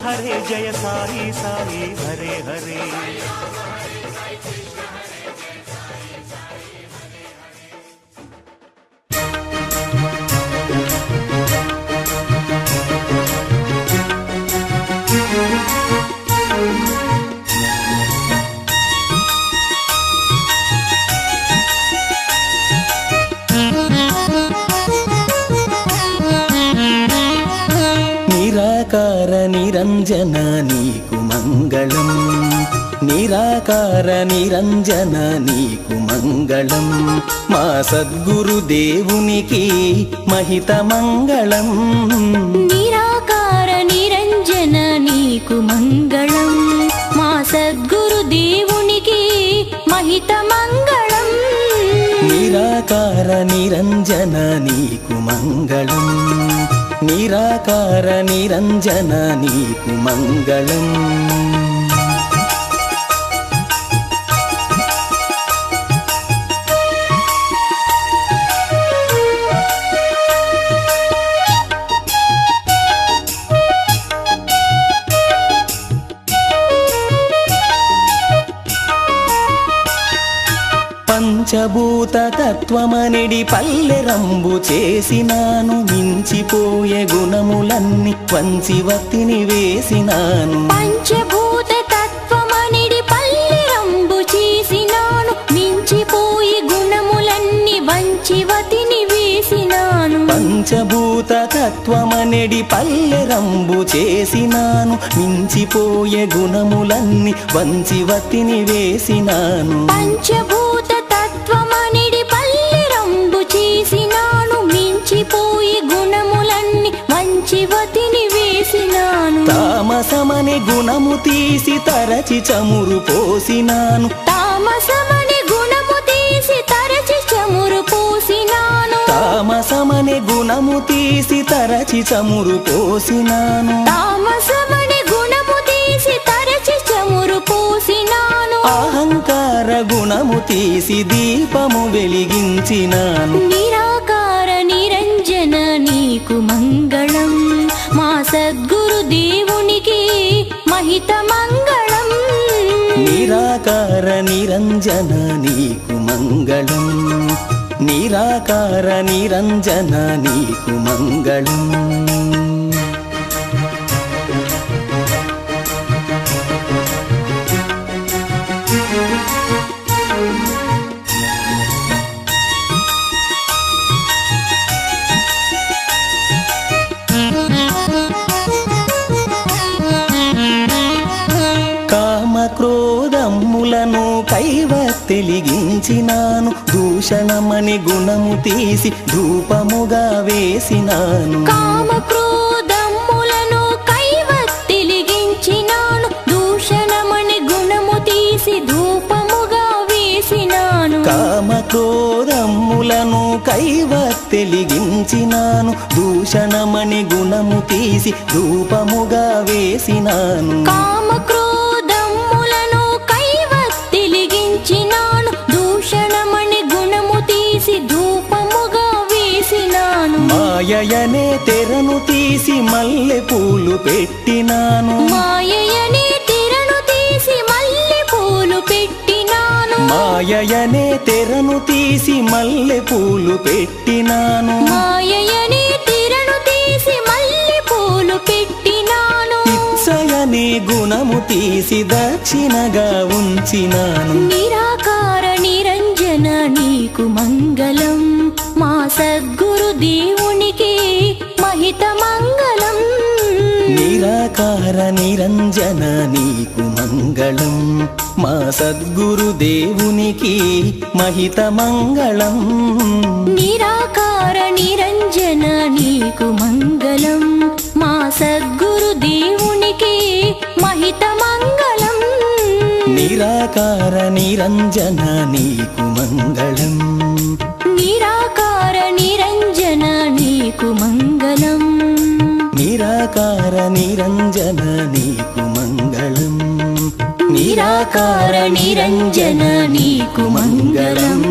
హరే జయ సాయి సాయి హరే హరే. నిరాకార నిరంజన నీకు మంగళం, నిరాకార నిరంజన నీకు మంగళం, మా సద్గురు దేవునికి మహిత మంగళం. నిరాకార నిరంజన నీకు మంగళం, మా సద్గురు దేవునికి మహిత మంగళం. నిరాకార నిరంజన నీకు మంగళం, నిరాకార నిరంజన నీకు మంగళం. పంచభూత తత్వమనిడి పల్లెరంబు చేసినాను, మించిపోయే గుణములన్నీ వంచివతిని వేసినాను. పంచభూత తత్వమనిడి పల్లెరంబు చేసినాను, మించిపోయి గుణములన్నీ వంచివతిని వేసినాను. పంచభూత తత్వమనిడి పల్లెరంబు చేసినాను, మించిపోయే గుణములన్నీ వంచివతిని వేసినాను. పంచభూత తత్వమనిడి పల్లెరంబు చేసినాను, మించిపోయి గుణములన్నీ వంచివతిని వేసినాను. తామసమని గుణము తీసి తరచి చమురు పోసినాను, తామసమని గుణము తీసి తరచి చమురు పోసినాను. తామసమని గుణము తీసి తరచి చమురు పోసినాను. తామసమని గుణము తీసి తరచి చమురు పోసినాను. అహంకార గుణము తీసి దీపము వెలిగించినాను. నిరాకార నిరంజన నీకు మంగళం, మా సద్గురు దేవునికి మహిత మంగళం. నిరాకార నిరంజన నీకు మంగళం, నిరాకార నిరంజన నీకు మంగళం. కామక్రోధములను కైవత్తెలిగించినాను, దూషణమని గుణము తీసి ధూపముగా వేసినాను. కామక్రోధములను కైవత్తెలిగించినాను, దూషణమని గుణము తీసి ధూపముగా వేసినాను. కామక్రోధములను కైవత్తెలిగించినాను, దూషణమని గుణము తీసి ధూపముగా వేసినాను. కామక్రోధములను కైవత్తెలిగించినాను, దూషణమని గుణము తీసి ధూపముగా వేసినాను. మాయయనే తెరను తీసి మల్లె పూలు పెట్టినాను, మాయయనే తెరను తీసి మల్లె పూలు పెట్టినాను. మాయయనే తెరను తీసి మల్లె పూలు పెట్టినాను. మాయయనే తెరను తీసి మల్లె పూలు పెట్టినాను. ఇచ్చయనే గుణము తీసి దక్షిణగా ఉంచినాను. నిరాకార నిరంజన నీకు మంగళం, మా సద్గురు దేవునికి మహిత మంగళం. నిరాకార నిరంజన నీకు మంగళం, మా సద్గురు దేవునికి మహిత మంగళం. నిరాకార నిరంజన నీకు మంగళం, మా సద్గురు దేవునికి మహిత మంగళం. నిరాకార నిరంజన నీకు మంగళం, నిరాకార నిరంజన నీకు మంగళం. నిరాకార నిరంజన నీకు మంగళం, నిరాకార నిరంజన నీకు మంగళం.